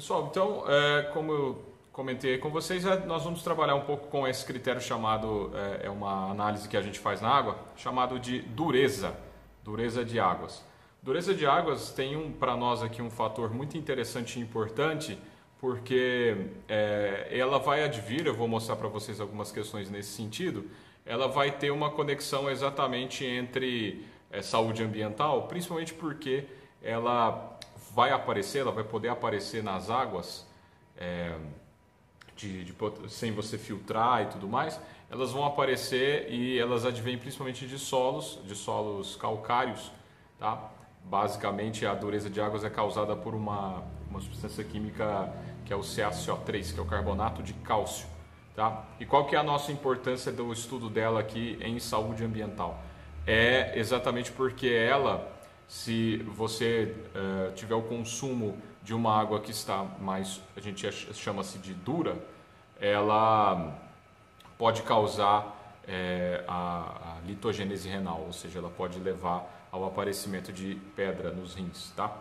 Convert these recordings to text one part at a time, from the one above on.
Pessoal, então, como eu comentei com vocês, nós vamos trabalhar um pouco com esse critério chamado, é uma análise que a gente faz na água, chamado de dureza de águas. Dureza de águas tem para nós aqui um fator muito interessante e importante, porque ela vai advir, eu vou mostrar para vocês algumas questões nesse sentido, ela vai ter uma conexão exatamente entre saúde ambiental, principalmente porque ela vai poder aparecer nas águas, sem você filtrar e tudo mais, elas vão aparecer e elas advêm principalmente de solos calcários, tá? Basicamente a dureza de águas é causada por uma substância química que é o CaCO3, que é o carbonato de cálcio, tá? E qual que é a nossa importância do estudo dela aqui em saúde ambiental? É exatamente porque ela, se você tiver o consumo de uma água que está mais, a gente chama-se de dura, ela pode causar a litogênese renal, ou seja, ela pode levar ao aparecimento de pedra nos rins, tá?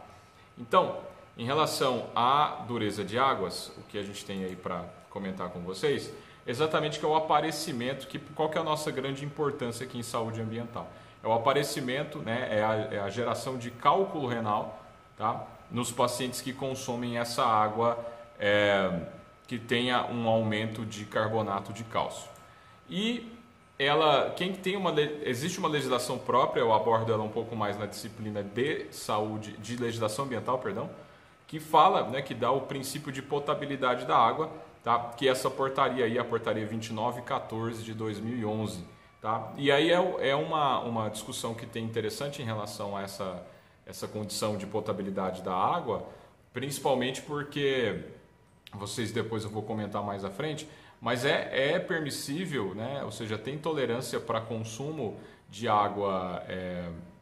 Então, em relação à dureza de águas, o que a gente tem aí para comentar com vocês, exatamente que é o aparecimento, qual que é a nossa grande importância aqui em saúde ambiental? É o aparecimento, né, é a geração de cálculo renal, tá, nos pacientes que consomem essa água que tenha um aumento de carbonato de cálcio. E existe uma legislação própria, eu abordo ela um pouco mais na disciplina de legislação ambiental, perdão, que fala, né, que dá o princípio de potabilidade da água, tá, que essa portaria aí, a portaria 2914 de 2011. Tá? E aí é uma discussão que tem interessante em relação a essa condição de potabilidade da água, principalmente porque, depois eu vou comentar mais à frente, mas é permissível, né? Ou seja, tem tolerância para consumo de água,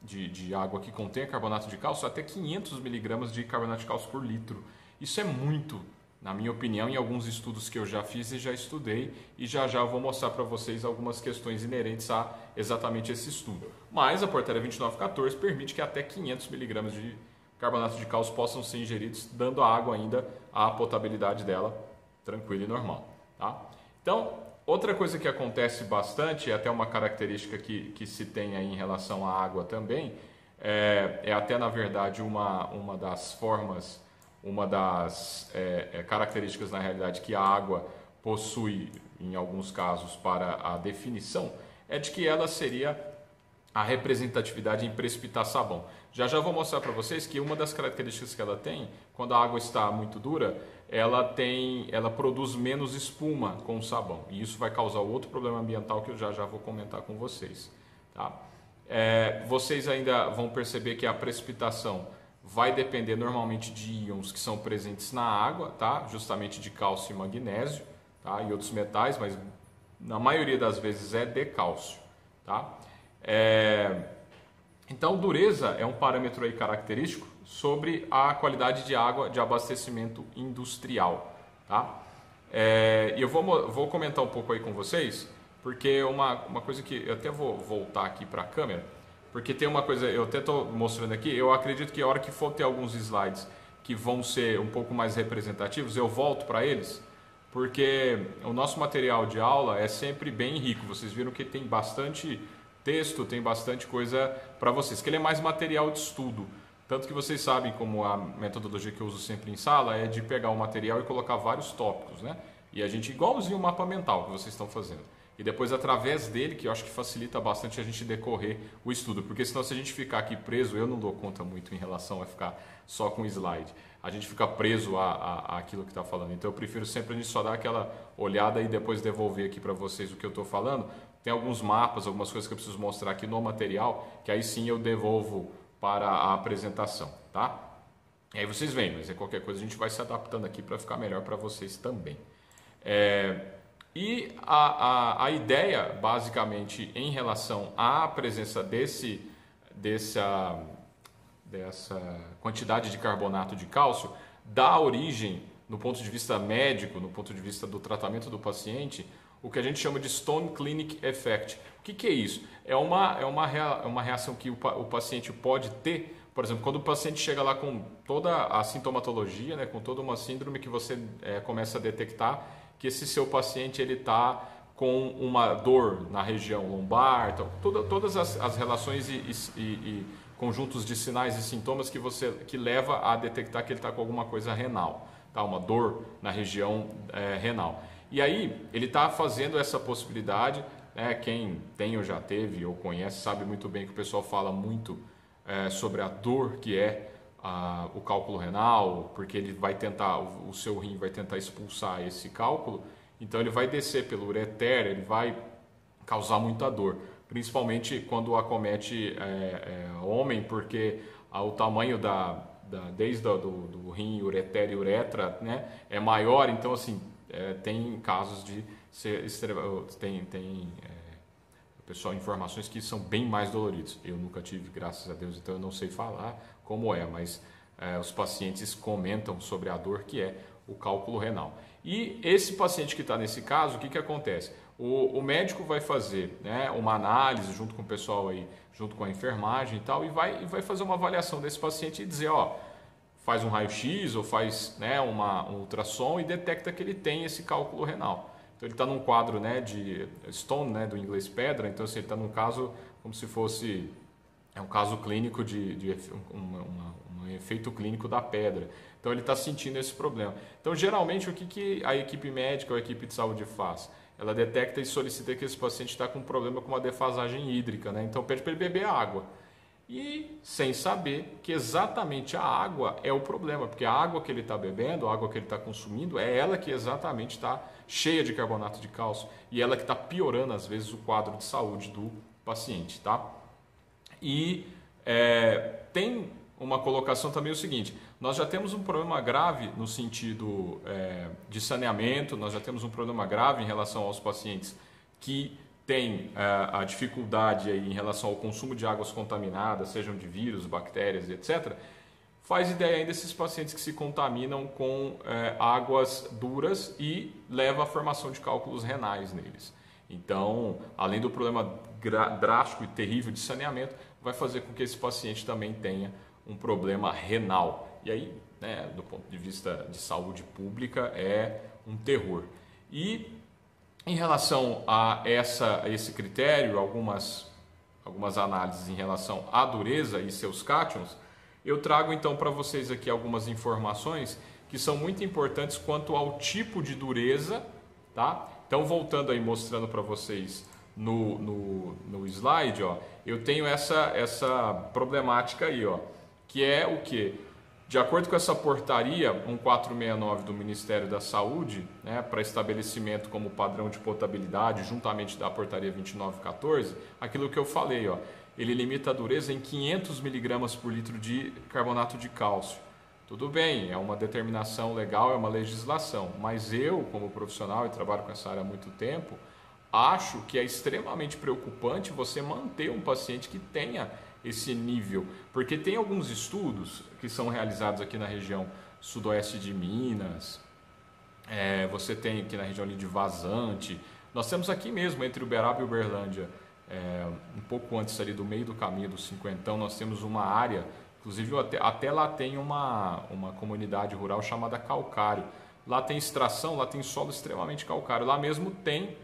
de água que contém carbonato de cálcio até 500 miligramas de carbonato de cálcio por litro. Isso é muito, na minha opinião, em alguns estudos que eu já fiz e já estudei, e já vou mostrar para vocês algumas questões inerentes a exatamente esse estudo. Mas a portaria 2914 permite que até 500 miligramas de carbonato de cálcio possam ser ingeridos, dando à água ainda a potabilidade dela tranquila e normal. Tá? Então, outra coisa que acontece bastante, até uma característica que se tem aí em relação à água também, é até na verdade uma das formas, uma das características na realidade que a água possui em alguns casos para a definição, é de que ela seria a representatividade em precipitar sabão. Já vou mostrar para vocês que uma das características que ela tem, quando a água está muito dura, ela produz menos espuma com o sabão, e isso vai causar outro problema ambiental que eu já vou comentar com vocês. Tá? Vocês ainda vão perceber que a precipitação vai depender normalmente de íons que são presentes na água, tá? Justamente de cálcio e magnésio, tá? E outros metais, mas na maioria das vezes é de cálcio. Tá? Então, dureza é um parâmetro aí característico sobre a qualidade de água de abastecimento industrial. Tá? E eu vou comentar um pouco aí com vocês, porque uma coisa que eu até vou voltar aqui para a câmera, porque tem uma coisa, eu até estou mostrando aqui, eu acredito que a hora que for ter alguns slides que vão ser um pouco mais representativos, eu volto para eles, porque o nosso material de aula é sempre bem rico. Vocês viram que tem bastante texto, tem bastante coisa para vocês, que ele é mais material de estudo. Tanto que vocês sabem como a metodologia que eu uso sempre em sala é de pegar o material e colocar vários tópicos, né? E a gente, igualzinho o mapa mental que vocês estão fazendo. E depois, através dele, que eu acho que facilita bastante a gente decorrer o estudo. Porque senão, se a gente ficar aqui preso, eu não dou conta muito em relação a ficar só com slide. A gente fica preso àquilo que está falando. Então, eu prefiro sempre a gente só dar aquela olhada e depois devolver aqui para vocês o que eu estou falando. Tem alguns mapas, algumas coisas que eu preciso mostrar aqui no material, que aí sim eu devolvo para a apresentação, tá? E aí vocês veem, mas qualquer coisa a gente vai se adaptando aqui para ficar melhor para vocês também. E a ideia, basicamente, em relação à presença dessa quantidade de carbonato de cálcio, dá origem, no ponto de vista médico, no ponto de vista do tratamento do paciente, o que a gente chama de Stone Clinic Effect. O que é isso? É uma reação que o paciente pode ter por exemplo, quando o paciente chega lá com toda a sintomatologia, né, com toda uma síndrome que você começa a detectar que esse seu paciente ele está com uma dor na região lombar, então, todas as relações e conjuntos de sinais e sintomas que leva a detectar que ele está com alguma coisa renal, tá? Uma dor na região renal. E aí ele está fazendo essa possibilidade, né? Quem tem ou já teve ou conhece sabe muito bem que o pessoal fala muito sobre a dor que é o cálculo renal, porque ele vai tentar, o seu rim vai tentar expulsar esse cálculo, então ele vai descer pelo ureter, ele vai causar muita dor, principalmente quando acomete homem, porque o tamanho desde do rim, ureter e uretra, né, é maior, então assim, tem casos de ser pessoal, informações que são bem mais doloridos. Eu nunca tive, graças a Deus, então eu não sei falar como mas os pacientes comentam sobre a dor que é o cálculo renal. E esse paciente que está nesse caso, o que acontece? O médico vai fazer, né, uma análise junto com o pessoal aí, junto com a enfermagem e tal, e vai fazer uma avaliação desse paciente e dizer, ó, faz um raio-x ou faz, né, um ultrassom e detecta que ele tem esse cálculo renal. Então ele está num quadro, né, de stone, né, do inglês pedra, então assim, ele está num caso como se fosse um caso clínico um efeito clínico da pedra. Então ele está sentindo esse problema. Então geralmente o que a equipe médica ou a equipe de saúde faz? Ela detecta e solicita que esse paciente está com um problema com uma defasagem hídrica, né? Então pede para ele beber água. E sem saber que exatamente a água é o problema, porque a água que ele está bebendo, a água que ele está consumindo, é ela que exatamente está cheia de carbonato de cálcio e ela que está piorando às vezes o quadro de saúde do paciente, tá? E tem uma colocação também o seguinte, nós já temos um problema grave no sentido de saneamento, nós já temos um problema grave em relação aos pacientes que têm a dificuldade aí em relação ao consumo de águas contaminadas, sejam de vírus, bactérias, etc. Faz ideia ainda desses pacientes que se contaminam com águas duras e leva à formação de cálculos renais neles. Então, além do problema drástico e terrível de saneamento, vai fazer com que esse paciente também tenha um problema renal. E aí, né, do ponto de vista de saúde pública, é um terror. E em relação a esse critério, algumas análises em relação à dureza e seus cátions, eu trago então para vocês aqui algumas informações que são muito importantes quanto ao tipo de dureza, tá? Então, voltando aí, mostrando para vocês no slide, ó, eu tenho essa problemática aí, ó, que é o quê? De acordo com essa portaria 1469 do Ministério da Saúde, né, para estabelecimento como padrão de potabilidade, juntamente da portaria 2914, aquilo que eu falei, ó, ele limita a dureza em 500 mg por litro de carbonato de cálcio. Tudo bem, é uma determinação legal, é uma legislação, mas eu, como profissional e trabalho com essa área há muito tempo, acho que é extremamente preocupante você manter um paciente que tenha esse nível, porque tem alguns estudos que são realizados aqui na região sudoeste de Minas, você tem aqui na região ali de Vazante, nós temos aqui mesmo, entre Uberaba e Uberlândia, um pouco antes ali do meio do caminho do Cinquentão, nós temos uma área, inclusive até lá tem uma comunidade rural chamada Calcário, lá tem extração, lá tem solo extremamente calcário, lá mesmo tem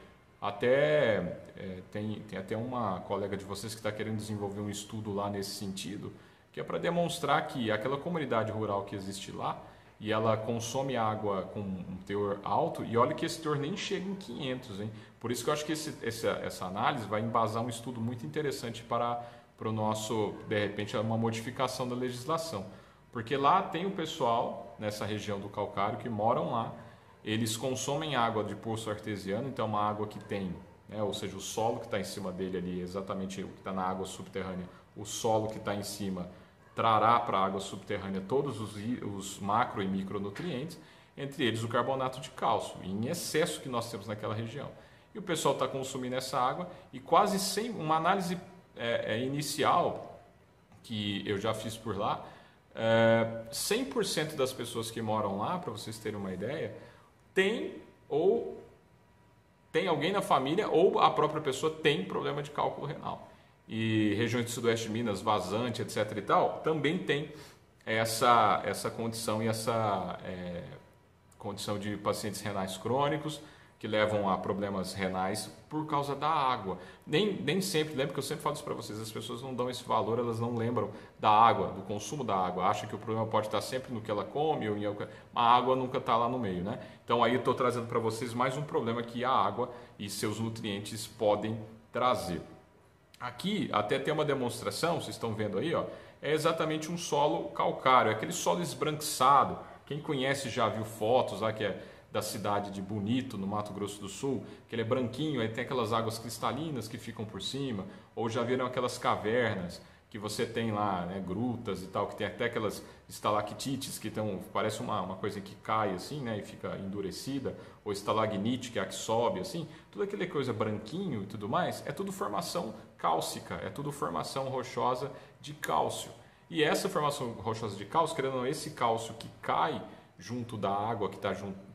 tem até uma colega de vocês que está querendo desenvolver um estudo lá nesse sentido, que é para demonstrar que aquela comunidade rural que existe lá, e ela consome água com um teor alto, e olha que esse teor nem chega em 500, hein? Por isso que eu acho que essa análise vai embasar um estudo muito interessante para o nosso, de repente, uma modificação da legislação. Porque lá tem o pessoal, nessa região do Calcário, que moram lá, eles consomem água de poço artesiano, então é uma água que tem, né, ou seja, o solo que está em cima dele ali, exatamente o que está na água subterrânea, o solo que está em cima trará para a água subterrânea todos os macro e micronutrientes, entre eles o carbonato de cálcio, em excesso que nós temos naquela região. E o pessoal está consumindo essa água e quase sem uma análise inicial que eu já fiz por lá, 100% das pessoas que moram lá, para vocês terem uma ideia, tem alguém na família ou a própria pessoa tem problema de cálculo renal. e regiões do sudoeste de Minas, vazante, etc. e tal, também tem essa condição e essa condição de pacientes renais crônicos que levam a problemas renais por causa da água. Nem sempre, lembra que eu sempre falo isso para vocês, as pessoas não dão esse valor, elas não lembram da água, do consumo da água, acham que o problema pode estar sempre no que ela come, ou a água nunca está lá no meio, né? Então aí eu estou trazendo para vocês mais um problema que a água e seus nutrientes podem trazer. Aqui até tem uma demonstração, vocês estão vendo aí, ó, é exatamente um solo calcário, é aquele solo esbranquiçado. Quem conhece já viu fotos lá que é da cidade de Bonito, no Mato Grosso do Sul, que ele é branquinho, aí tem aquelas águas cristalinas que ficam por cima, ou já viram aquelas cavernas que você tem lá, né, grutas e tal, que tem até aquelas estalactites que parece uma coisa que cai assim, né, e fica endurecida, ou estalagnite, que é a que sobe assim, tudo aquela coisa branquinho e tudo mais, é tudo formação cálcica, é tudo formação rochosa de cálcio. E essa formação rochosa de cálcio, querendo ou não, esse cálcio que cai junto da água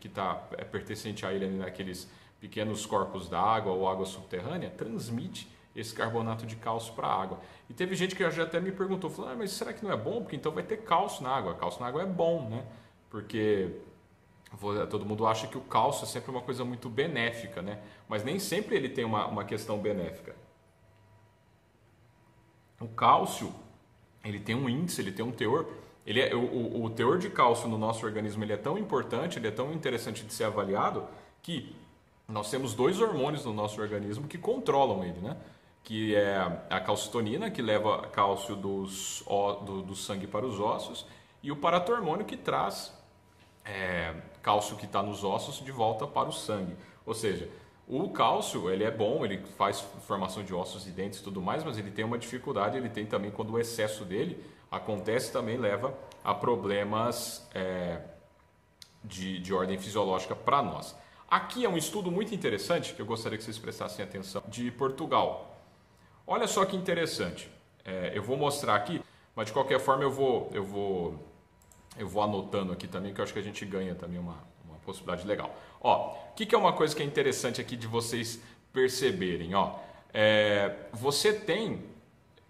que está pertencente a ele naqueles pequenos corpos d'água ou água subterrânea, transmite esse carbonato de cálcio para a água. E teve gente que já até me perguntou, falou, mas será que não é bom? Porque então vai ter cálcio na água. Cálcio na água é bom, né? Porque todo mundo acha que o cálcio é sempre uma coisa muito benéfica, né? Mas nem sempre ele tem uma questão benéfica. O cálcio, ele tem um índice, ele tem um teor. O teor de cálcio no nosso organismo ele é tão importante, ele é tão interessante de ser avaliado, que nós temos 2 hormônios no nosso organismo que controlam ele, né? Que é a calcitonina, que leva cálcio do sangue para os ossos, e o paratormônio, que traz cálcio que está nos ossos de volta para o sangue. Ou seja, o cálcio ele é bom, ele faz formação de ossos e dentes e tudo mais, mas ele tem uma dificuldade, ele tem também, quando o excesso dele acontece, também leva a problemas de ordem fisiológica para nós. Aqui é um estudo muito interessante, que eu gostaria que vocês prestassem atenção, de Portugal. Olha só que interessante. Eu vou mostrar aqui, mas de qualquer forma eu vou anotando aqui também, que eu acho que a gente ganha também uma possibilidade legal. Ó, o que é uma coisa que é interessante aqui de vocês perceberem? Ó, você tem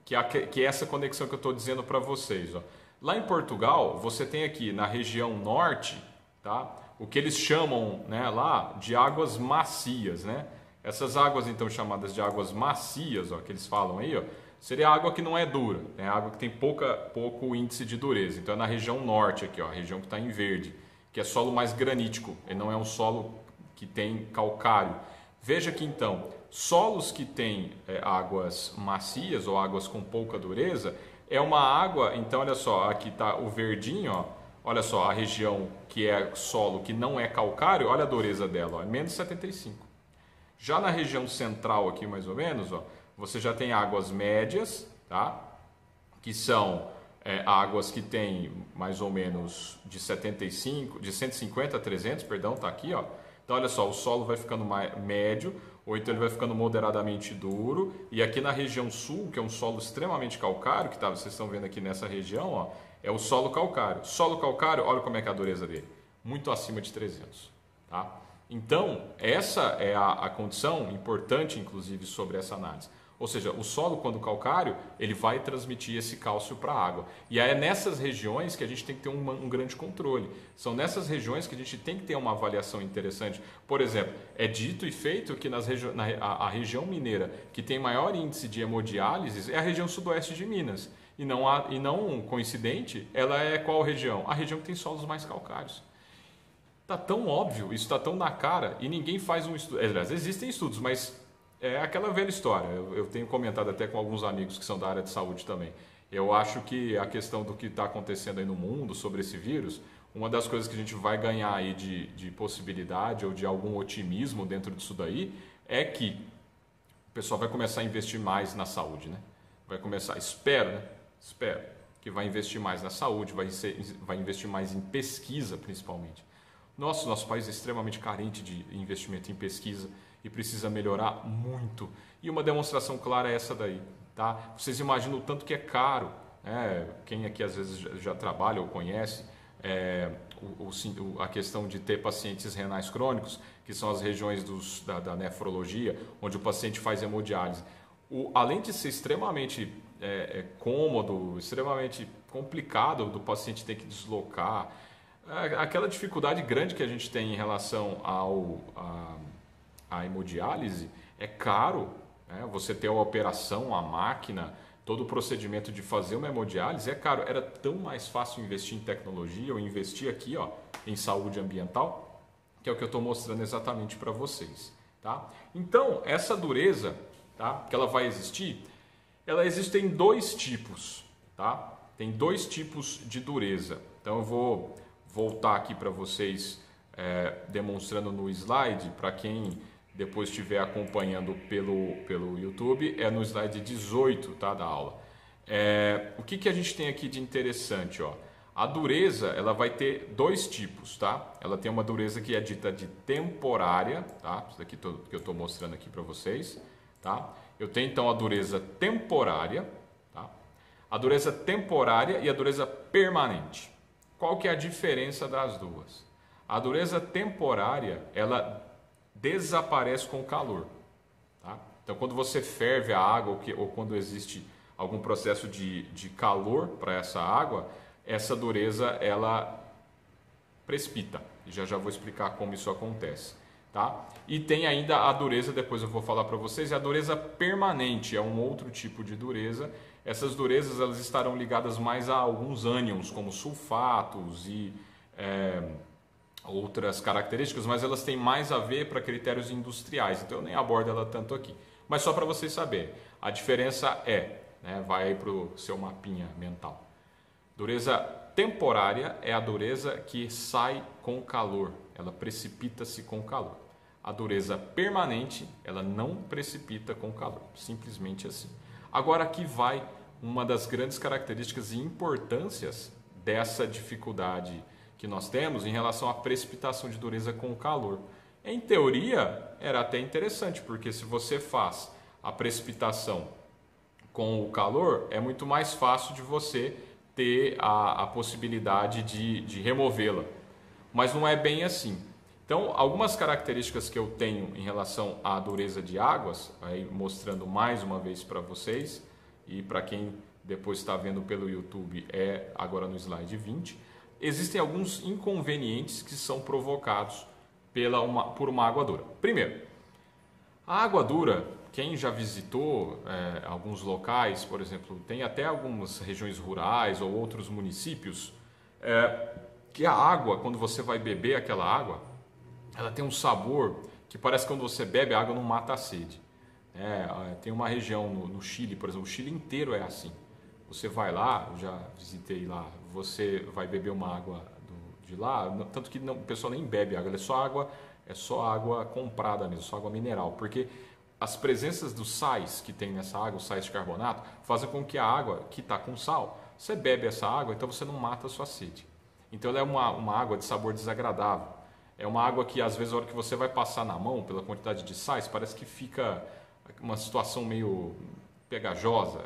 que é essa conexão que eu estou dizendo para vocês. Ó. Lá em Portugal, você tem aqui na região norte, tá? O que eles chamam, né, lá de águas macias, né? Essas águas então chamadas de águas macias, ó, que eles falam aí, ó, seria água que não é dura, é água que tem pouco índice de dureza. Então é na região norte aqui, ó, a região que está em verde, que é solo mais granítico, ele não é um solo que tem calcário. Veja que então, solos que têm águas macias ou águas com pouca dureza, é uma água, então olha só, aqui está o verdinho, ó, olha só, a região que é solo que não é calcário, olha a dureza dela, ó, é menos 75. Já na região central aqui mais ou menos, ó, você já tem águas médias, tá? Que são águas que têm mais ou menos de 150 a 300, perdão, tá aqui, ó. Então olha só, o solo vai ficando médio, ou então ele vai ficando moderadamente duro, e aqui na região sul, que é um solo extremamente calcário, que vocês estão vendo aqui nessa região, ó, é o solo calcário. Solo calcário, olha como é que é a dureza dele, muito acima de 300, tá? Então, essa é a condição importante, inclusive, sobre essa análise. Ou seja, o solo, quando calcário, ele vai transmitir esse cálcio para a água. E é nessas regiões que a gente tem que ter um grande controle. São nessas regiões que a gente tem que ter uma avaliação interessante. Por exemplo, é dito e feito que a região mineira que tem maior índice de hemodiálise é a região sudoeste de Minas. E não coincidente, ela é qual região? A região que tem solos mais calcários. Está tão óbvio, isso está tão na cara e ninguém faz um estudo. Aliás, existem estudos, mas é aquela velha história. Eu tenho comentado até com alguns amigos que são da área de saúde também. Eu acho que a questão do que está acontecendo aí no mundo sobre esse vírus, uma das coisas que a gente vai ganhar aí de possibilidade ou de algum otimismo dentro disso daí é que o pessoal vai começar a investir mais na saúde, né? Vai começar, espero que vai investir mais na saúde, vai investir mais em pesquisa principalmente. Nosso país é extremamente carente de investimento em pesquisa e precisa melhorar muito. E uma demonstração clara é essa daí, tá? Vocês imaginam o tanto que é caro, né? Quem aqui às vezes já trabalha ou conhece a questão de ter pacientes renais crônicos, que são as regiões da nefrologia, onde o paciente faz hemodiálise. além de ser extremamente cômodo, extremamente complicado do paciente ter que deslocar, aquela dificuldade grande que a gente tem em relação à hemodiálise é caro, né? Você ter a operação, a máquina, todo o procedimento de fazer uma hemodiálise é caro. Era tão mais fácil investir em tecnologia ou investir aqui, ó, em saúde ambiental, que é o que eu estou mostrando exatamente para vocês. Tá? Então, essa dureza, tá, que ela vai existir, ela existe em dois tipos. Tá? Tem dois tipos de dureza. Então, eu vou voltar aqui para vocês demonstrando no slide, para quem depois estiver acompanhando pelo YouTube, é no slide 18, tá, da aula. O que a gente tem aqui de interessante? Ó? A dureza, ela vai ter dois tipos, tá? Ela tem uma dureza que é dita de temporária, tá? Isso daqui que eu estou mostrando aqui para vocês, tá? Eu tenho então a dureza temporária, tá? A dureza temporária e a dureza permanente. Qual que é a diferença das duas? A dureza temporária, ela desaparece com o calor. Tá? Então, quando você ferve a água ou quando existe algum processo de calor para essa água, essa dureza ela precipita. Já vou explicar como isso acontece. Tá? E tem ainda a dureza, depois eu vou falar para vocês, a dureza permanente, é um outro tipo de dureza. Essas durezas elas estarão ligadas mais a alguns ânions, como sulfatos e outras características, mas elas têm mais a ver para critérios industriais, então eu nem abordo ela tanto aqui. Mas só para vocês saberem, a diferença vai aí para o seu mapinha mental. Dureza temporária é a dureza que sai com calor, ela precipita-se com calor. A dureza permanente, ela não precipita com calor, simplesmente assim. Agora aqui vai uma das grandes características e importâncias dessa dificuldade que nós temos em relação à precipitação de dureza com o calor. Em teoria, era até interessante, porque se você faz a precipitação com o calor, é muito mais fácil de você ter a possibilidade de removê-la. Mas não é bem assim. Então, algumas características que eu tenho em relação à dureza de águas, aí mostrando mais uma vez para vocês, e para quem depois está vendo pelo YouTube, agora no slide 20, existem alguns inconvenientes que são provocados por uma água dura. Primeiro, a água dura, quem já visitou alguns locais, por exemplo, tem até algumas regiões rurais ou outros municípios, que a água, quando você vai beber aquela água, ela tem um sabor que parece que quando você bebe a água não mata a sede. Tem uma região no Chile, por exemplo, o Chile inteiro é assim. Você vai lá, eu já visitei lá, você vai beber uma água de lá, tanto que o pessoal nem bebe água, é só água comprada mesmo, só água mineral, porque as presenças dos sais que tem nessa água, os sais de carbonato, fazem com que a água que está com sal, você bebe essa água, então você não mata a sua sede. Então ela é uma água de sabor desagradável. É uma água que às vezes a hora que você vai passar na mão, pela quantidade de sais, parece que fica uma situação meio pegajosa.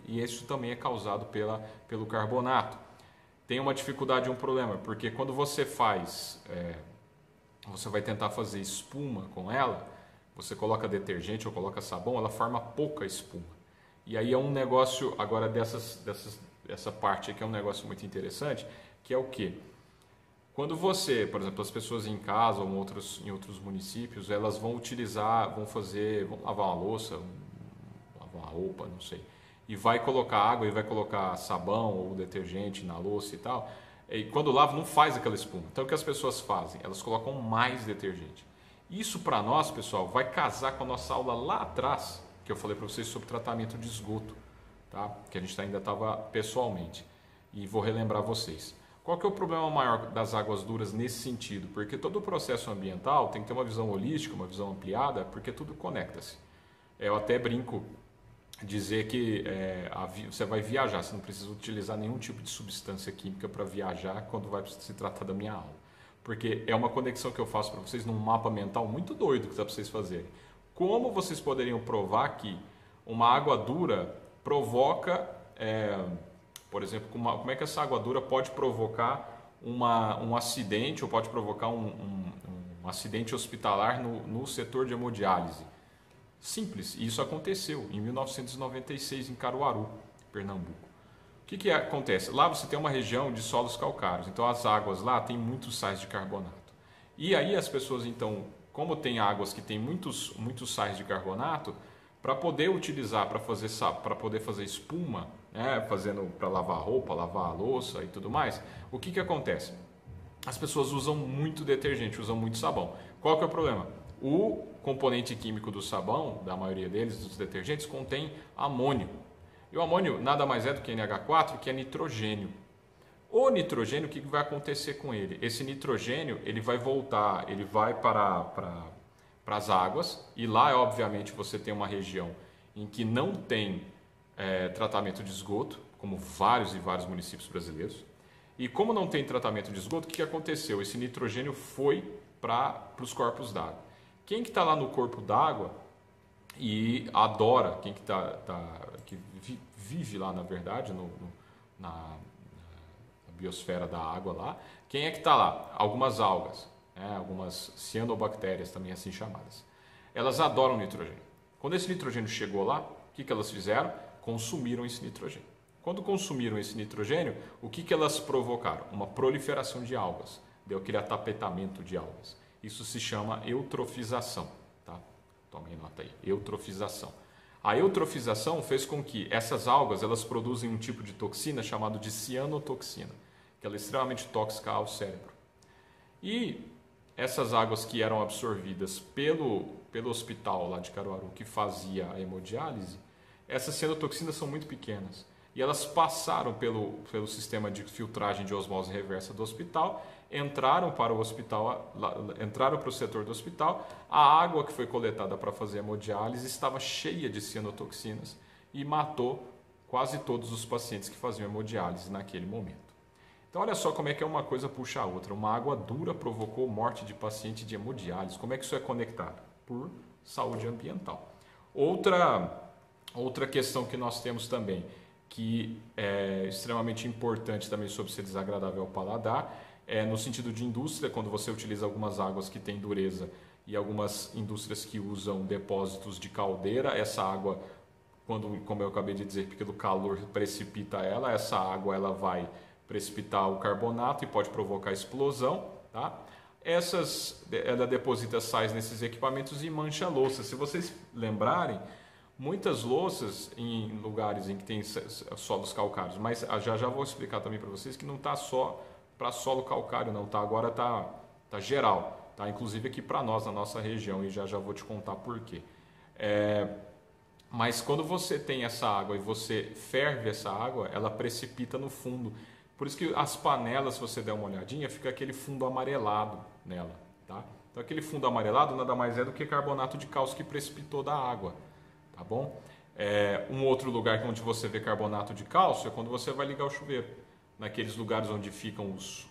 E isso também é causado pelo carbonato. Tem uma dificuldade e um problema, porque quando você você vai tentar fazer espuma com ela, você coloca detergente ou coloca sabão, ela forma pouca espuma. E aí é um negócio, agora essa parte aqui é um negócio muito interessante, que é o quê? Quando você, por exemplo, as pessoas em casa ou em outros municípios, elas vão vão lavar uma louça, lavar uma roupa, não sei, e vai colocar água e vai colocar sabão ou detergente na louça e tal, e quando lava não faz aquela espuma. Então o que as pessoas fazem? Elas colocam mais detergente. Isso para nós, pessoal, vai casar com a nossa aula lá atrás, que eu falei para vocês sobre tratamento de esgoto, tá? Que a gente ainda estava pessoalmente, e vou relembrar vocês. Qual que é o problema maior das águas duras nesse sentido? Porque todo o processo ambiental tem que ter uma visão holística, uma visão ampliada, porque tudo conecta-se. Eu até brinco dizer que você vai viajar, você não precisa utilizar nenhum tipo de substância química para viajar quando vai se tratar da minha aula. Porque é uma conexão que eu faço para vocês num mapa mental muito doido que dá para vocês fazerem. Como vocês poderiam provar que uma água dura provoca... por exemplo, como é que essa água dura pode provocar um acidente ou pode provocar um acidente hospitalar no setor de hemodiálise? Simples, e isso aconteceu em 1996 em Caruaru, Pernambuco. O que acontece? Lá você tem uma região de solos calcários, então as águas lá têm muitos sais de carbonato. E aí as pessoas, então, como tem águas que têm muitos sais de carbonato, para poder utilizar, para poder fazer espuma, né, fazendo para lavar roupa, lavar a louça e tudo mais, o que acontece? As pessoas usam muito detergente, usam muito sabão. Qual que é o problema? O componente químico do sabão, da maioria deles, dos detergentes, contém amônio. E o amônio nada mais é do que NH4, que é nitrogênio. O nitrogênio, o que vai acontecer com ele? Esse nitrogênio ele vai voltar, ele vai para as águas, e lá, obviamente, você tem uma região em que não tem tratamento de esgoto, como vários e vários municípios brasileiros. E como não tem tratamento de esgoto, o que aconteceu? Esse nitrogênio foi para os corpos d'água. Quem que está lá no corpo d'água e adora, quem que que vive lá, na verdade, na biosfera da água lá, quem é que está lá? Algumas algas, né? Algumas cianobactérias também assim chamadas. Elas adoram nitrogênio. Quando esse nitrogênio chegou lá, o que elas fizeram? Consumiram esse nitrogênio. Quando consumiram esse nitrogênio, o que elas provocaram? Uma proliferação de algas. Deu aquele atapetamento de algas. Isso se chama eutrofização. Tá? Tomem nota aí. Eutrofização. A eutrofização fez com que essas algas elas produzem um tipo de toxina chamado de cianotoxina, que ela é extremamente tóxica ao cérebro. E essas águas que eram absorvidas pelo hospital lá de Caruaru, que fazia a hemodiálise, essas cianotoxinas são muito pequenas. E elas passaram pelo sistema de filtragem de osmose reversa do hospital, entraram para o hospital, entraram para o setor do hospital. A água que foi coletada para fazer a hemodiálise estava cheia de cianotoxinas e matou quase todos os pacientes que faziam hemodiálise naquele momento. Então olha só como é que é uma coisa puxa a outra. Uma água dura provocou morte de paciente de hemodiálise. Como é que isso é conectado? Por saúde ambiental. Outra questão que nós temos também, que é extremamente importante também sobre ser desagradável ao paladar, é no sentido de indústria, quando você utiliza algumas águas que têm dureza e algumas indústrias que usam depósitos de caldeira, essa água, como eu acabei de dizer, pelo calor precipita ela, essa água ela vai precipitar o carbonato e pode provocar explosão, tá? Ela deposita sais nesses equipamentos e mancha a louça. Se vocês lembrarem, muitas louças em lugares em que tem solos calcários, mas já vou explicar também para vocês que não está só para solo calcário não, tá? Agora tá geral, tá? Inclusive aqui para nós, na nossa região, e já vou te contar por quê. Mas quando você tem essa água e você ferve essa água, ela precipita no fundo. Por isso que as panelas, se você der uma olhadinha, fica aquele fundo amarelado nela, tá? Então aquele fundo amarelado nada mais é do que carbonato de cálcio que precipitou da água, tá bom? Um outro lugar onde você vê carbonato de cálcio é quando você vai ligar o chuveiro. Naqueles lugares onde ficam os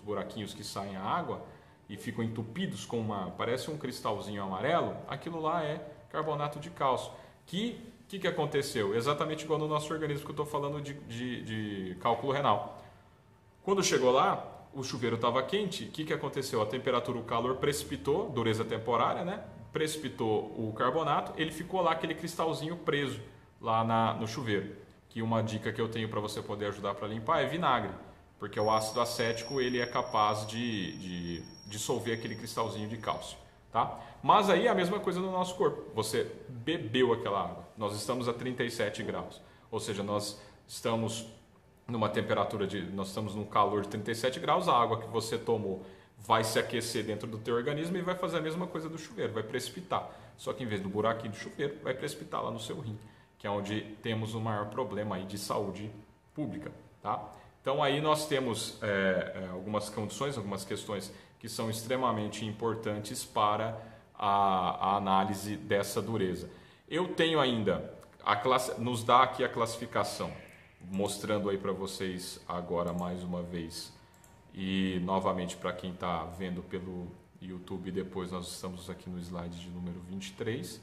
buraquinhos que saem a água e ficam entupidos com parece um cristalzinho amarelo, aquilo lá é carbonato de cálcio. Que aconteceu? Exatamente igual no nosso organismo que eu estou falando de cálculo renal. Quando chegou lá, o chuveiro estava quente, o que aconteceu? A temperatura, o calor precipitou, dureza temporária, né? Precipitou o carbonato, ele ficou lá aquele cristalzinho preso lá no chuveiro. Que uma dica que eu tenho para você poder ajudar para limpar é vinagre, porque o ácido acético ele é capaz de dissolver aquele cristalzinho de cálcio, tá? Mas aí é a mesma coisa no nosso corpo. Você bebeu aquela água. Nós estamos a 37 graus, ou seja, nós estamos numa temperatura nós estamos num calor de 37 graus. A água que você tomou vai se aquecer dentro do teu organismo e vai fazer a mesma coisa do chuveiro, vai precipitar. Só que em vez do buraquinho do chuveiro, vai precipitar lá no seu rim, que é onde temos o maior problema aí de saúde pública, tá? Então aí nós temos algumas condições, algumas questões que são extremamente importantes para a análise dessa dureza. Eu tenho ainda, nos dá aqui a classificação, mostrando aí para vocês agora mais uma vez, e novamente para quem está vendo pelo YouTube, depois nós estamos aqui no slide de número 23.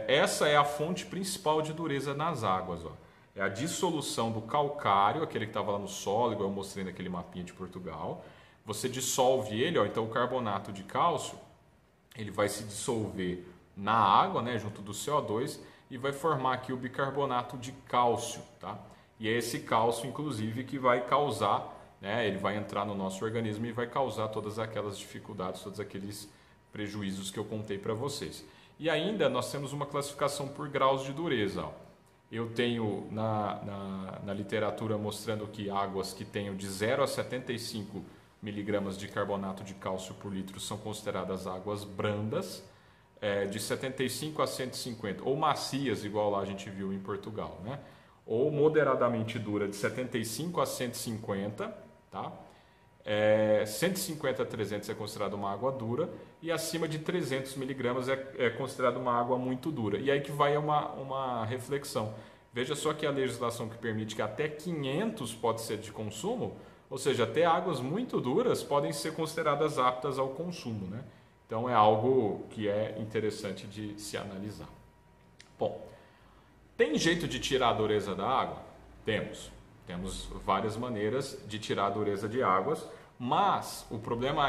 Essa é a fonte principal de dureza nas águas, ó. É a dissolução do calcário, aquele que estava lá no solo, igual eu mostrei naquele mapinha de Portugal. Você dissolve ele, ó, então o carbonato de cálcio ele vai se dissolver na água, né, junto do CO2, e vai formar aqui o bicarbonato de cálcio, tá? E é esse cálcio, inclusive, que vai causar, né, ele vai entrar no nosso organismo e vai causar todas aquelas dificuldades, todos aqueles prejuízos que eu contei para vocês. E ainda nós temos uma classificação por graus de dureza. Ó. Eu tenho na literatura mostrando que águas que tenham de 0 a 75 miligramas de carbonato de cálcio por litro são consideradas águas brandas, de 75 a 150, ou macias, igual lá a gente viu em Portugal, né? Ou moderadamente dura, de 75 a 150, tá? 150 a 300 é considerado uma água dura e acima de 300 miligramas é considerado uma água muito dura. E aí que vai uma reflexão. Veja só que a legislação que permite que até 500 pode ser de consumo, ou seja, até águas muito duras podem ser consideradas aptas ao consumo, né? Então é algo que é interessante de se analisar. Bom, tem jeito de tirar a dureza da água? Temos. Temos várias maneiras de tirar a dureza de águas, mas o problema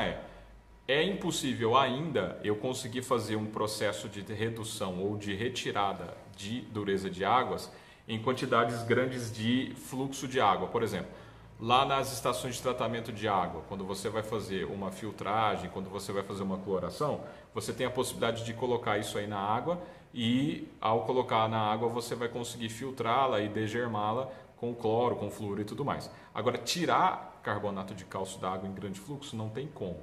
é impossível ainda eu conseguir fazer um processo de redução ou de retirada de dureza de águas em quantidades grandes de fluxo de água. Por exemplo, lá nas estações de tratamento de água, quando você vai fazer uma filtragem, quando você vai fazer uma cloração, você tem a possibilidade de colocar isso aí na água e ao colocar na água você vai conseguir filtrá-la e degermá-la com cloro, com fluoro e tudo mais. Agora, tirar carbonato de cálcio da água em grande fluxo não tem como.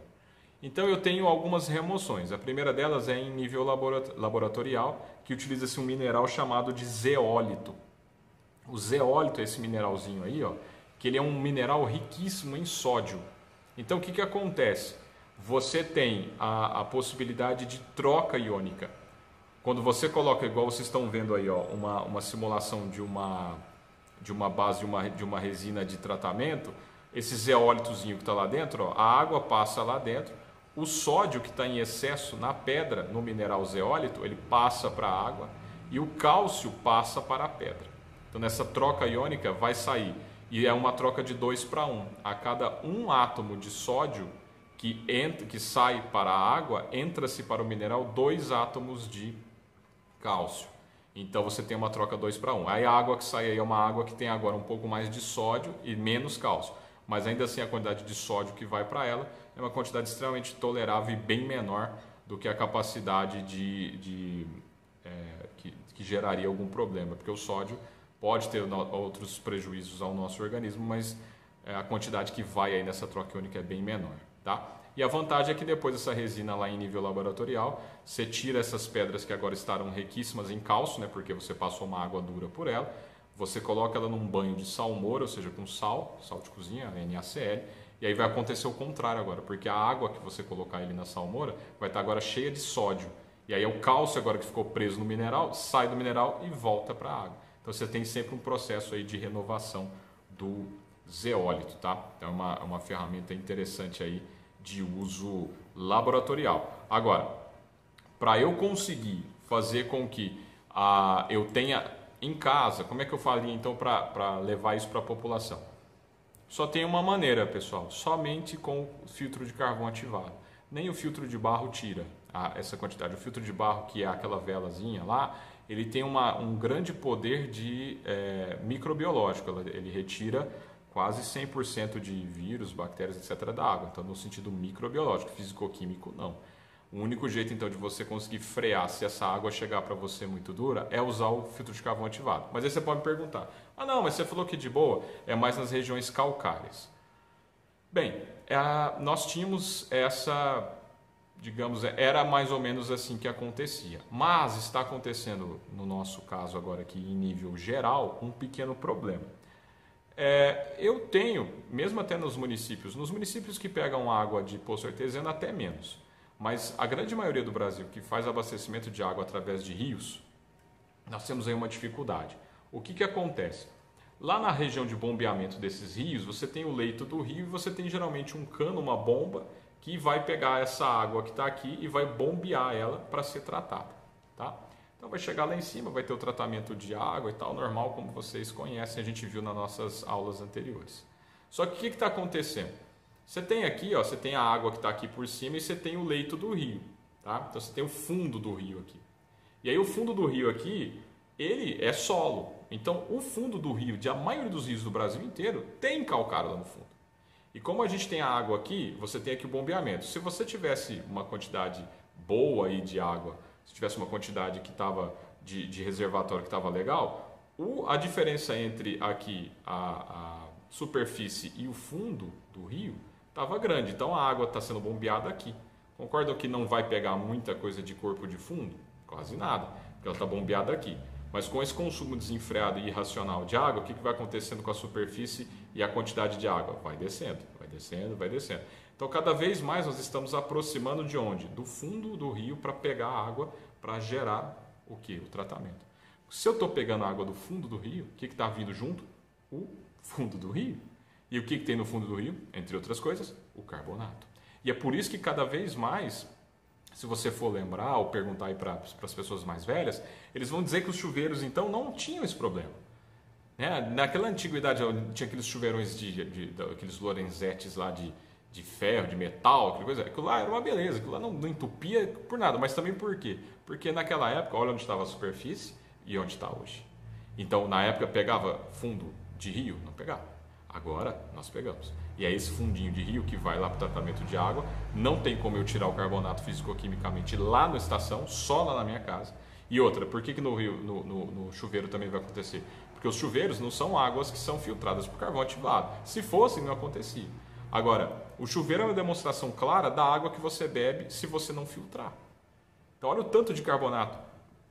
Então eu tenho algumas remoções. A primeira delas é em nível laboratorial, que utiliza-se um mineral chamado de zeólito. O zeólito é esse mineralzinho aí, ó, que ele é um mineral riquíssimo em sódio. Então o que acontece? Você tem a possibilidade de troca iônica. Quando você coloca, igual vocês estão vendo aí, ó, uma simulação de uma base de uma resina de tratamento, esse zeólitozinho que está lá dentro, ó, a água passa lá dentro, o sódio que está em excesso na pedra, no mineral zeólito, ele passa para a água e o cálcio passa para a pedra. Então nessa troca iônica vai sair. E é uma troca de 2 para 1. A cada um átomo de sódio que sai para a água, entra-se para o mineral 2 átomos de cálcio. Então você tem uma troca 2 para 1. Aí a água que sai aí é uma água que tem agora um pouco mais de sódio e menos cálcio. Mas ainda assim a quantidade de sódio que vai para ela é uma quantidade extremamente tolerável e bem menor do que a capacidade que geraria algum problema. Porque o sódio pode ter outros prejuízos ao nosso organismo, mas a quantidade que vai aí nessa troca iônica é bem menor, tá? E a vantagem é que depois dessa resina lá em nível laboratorial, você tira essas pedras que agora estarão riquíssimas em cálcio, né, porque você passou uma água dura por ela, você coloca ela num banho de salmoura, ou seja, com sal de cozinha, NaCl, e aí vai acontecer o contrário agora, porque a água que você colocar ali na salmoura vai estar agora cheia de sódio, e aí o cálcio agora que ficou preso no mineral, sai do mineral e volta para a água. Então você tem sempre um processo aí de renovação do zeólito, tá? Então é uma ferramenta interessante aí de uso laboratorial. Agora, para eu conseguir fazer com que eu tenha em casa, como é que eu faria então para levar isso para a população? Só tem uma maneira, pessoal, somente com o filtro de carvão ativado. Nem o filtro de barro tira essa quantidade. O filtro de barro, que é aquela velazinha lá, ele tem um grande poder de microbiológico, ele retira quase 100% de vírus, bactérias, etc. da água, então no sentido microbiológico, físico-químico não. O único jeito então de você conseguir frear se essa água chegar para você muito dura é usar o filtro de carvão ativado. Mas aí você pode me perguntar, não, mas você falou que de boa é mais nas regiões calcárias. Bem, nós tínhamos essa... digamos, era mais ou menos assim que acontecia. Mas está acontecendo, no nosso caso agora aqui em nível geral, um pequeno problema. Eu tenho, mesmo até nos municípios que pegam água de poço artesiano até menos, mas a grande maioria do Brasil que faz abastecimento de água através de rios, nós temos aí uma dificuldade. O que acontece? Lá na região de bombeamento desses rios, você tem o leito do rio e você tem geralmente um cano, uma bomba, que vai pegar essa água que está aqui e vai bombear ela para ser tratada, tá? Então vai chegar lá em cima, vai ter o tratamento de água e tal, normal, como vocês conhecem, a gente viu nas nossas aulas anteriores. Só que o que está acontecendo? Você tem aqui, você tem a água que está aqui por cima e você tem o leito do rio, tá? Então você tem o fundo do rio aqui. E aí o fundo do rio aqui, ele é solo. Então o fundo do rio, a maioria dos rios do Brasil inteiro, tem calcário lá no fundo. E como a gente tem a água aqui, você tem aqui o bombeamento. Se você tivesse uma quantidade boa aí de água, se tivesse uma quantidade que estava de reservatório que estava legal, a diferença entre aqui a superfície e o fundo do rio estava grande. Então a água está sendo bombeada aqui. Concordam que não vai pegar muita coisa de corpo de fundo? Quase nada, porque ela está bombeada aqui. Mas com esse consumo desenfreado e irracional de água, o que vai acontecendo com a superfície e a quantidade de água? Vai descendo, vai descendo, vai descendo. Então, cada vez mais nós estamos aproximando de onde? Do fundo do rio para pegar água para gerar o que? O tratamento. Se eu estou pegando a água do fundo do rio, o que está vindo junto? O fundo do rio. E o que tem no fundo do rio? Entre outras coisas, o carbonato. E é por isso que cada vez mais, se você for lembrar ou perguntar aí para as pessoas mais velhas, eles vão dizer que os chuveiros então não tinham esse problema. Né? Naquela antiguidade tinha aqueles chuveirões aqueles Lorenzettes lá de ferro, de metal, aquilo lá era uma beleza, aquilo lá não entupia por nada, mas também por quê? Porque naquela época, olha onde estava a superfície e onde está hoje. Então, na época pegava fundo de rio? Não pegava. Agora nós pegamos. E é esse fundinho de rio que vai lá para o tratamento de água. Não tem como eu tirar o carbonato físico-quimicamente lá na estação, só lá na minha casa. E outra, por que no rio, no chuveiro também vai acontecer? Porque os chuveiros não são águas que são filtradas por carvão ativado. Se fossem, não acontecia. Agora, o chuveiro é uma demonstração clara da água que você bebe se você não filtrar. Então, olha o tanto de carbonato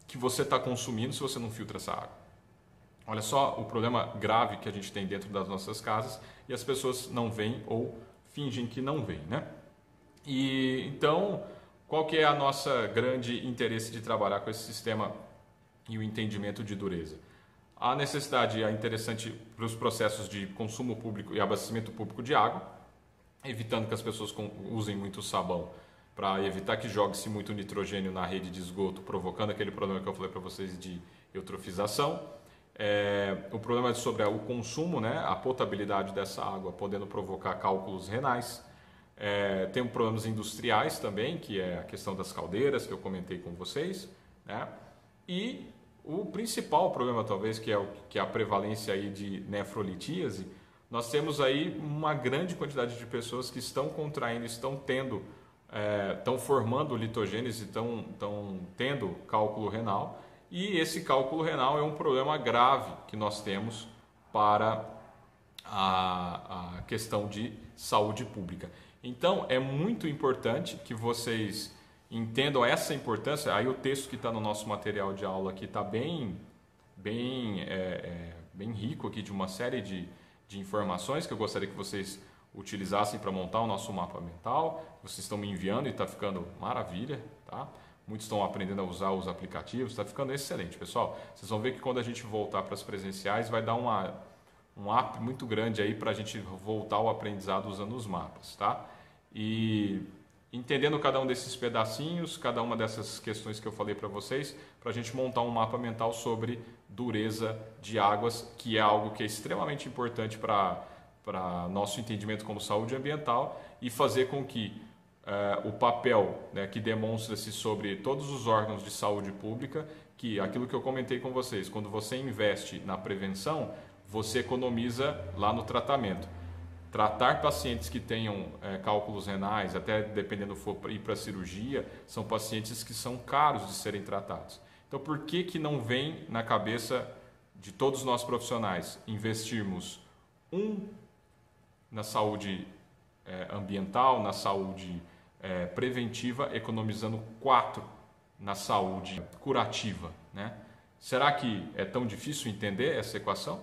que você está consumindo se você não filtra essa água. Olha só o problema grave que a gente tem dentro das nossas casas e as pessoas não veem ou fingem que não veem, né? E então, qual que é a nossa grande interesse de trabalhar com esse sistema e o entendimento de dureza? A necessidade é interessante para os processos de consumo público e abastecimento público de água, evitando que as pessoas usem muito sabão para evitar que jogue-se muito nitrogênio na rede de esgoto, provocando aquele problema que eu falei para vocês de eutrofização. O problema é sobre o consumo, né? A potabilidade dessa água, podendo provocar cálculos renais. Tem problemas industriais também, que é a questão das caldeiras, que eu comentei com vocês, né? E o principal problema, talvez, que é a prevalência aí de nefrolitíase. Nós temos aí uma grande quantidade de pessoas que estão contraindo, estão formando litogênese, estão tendo cálculo renal. E esse cálculo renal é um problema grave que nós temos para a questão de saúde pública. Então, é muito importante que vocês entendam essa importância. Aí o texto que está no nosso material de aula aqui está bem rico aqui de uma série de informações que eu gostaria que vocês utilizassem para montar o nosso mapa mental. Vocês estão me enviando e está ficando maravilha, tá? Muitos estão aprendendo a usar os aplicativos, está ficando excelente, pessoal. Vocês vão ver que quando a gente voltar para as presenciais vai dar um up muito grande aí para a gente voltar ao aprendizado usando os mapas, tá? E entendendo cada um desses pedacinhos, cada uma dessas questões que eu falei para vocês, para a gente montar um mapa mental sobre dureza de águas, que é algo que é extremamente importante para nosso entendimento como saúde ambiental e fazer com que o papel, né, que demonstra-se sobre todos os órgãos de saúde pública, que aquilo que eu comentei com vocês, quando você investe na prevenção, você economiza lá no tratamento. Tratar pacientes que tenham cálculos renais, até dependendo for ir para a cirurgia, são pacientes que são caros de serem tratados. Então, por que não vem na cabeça de todos nós profissionais investirmos na saúde ambiental, na saúde preventiva, economizando 4 na saúde curativa, né? Será que é tão difícil entender essa equação?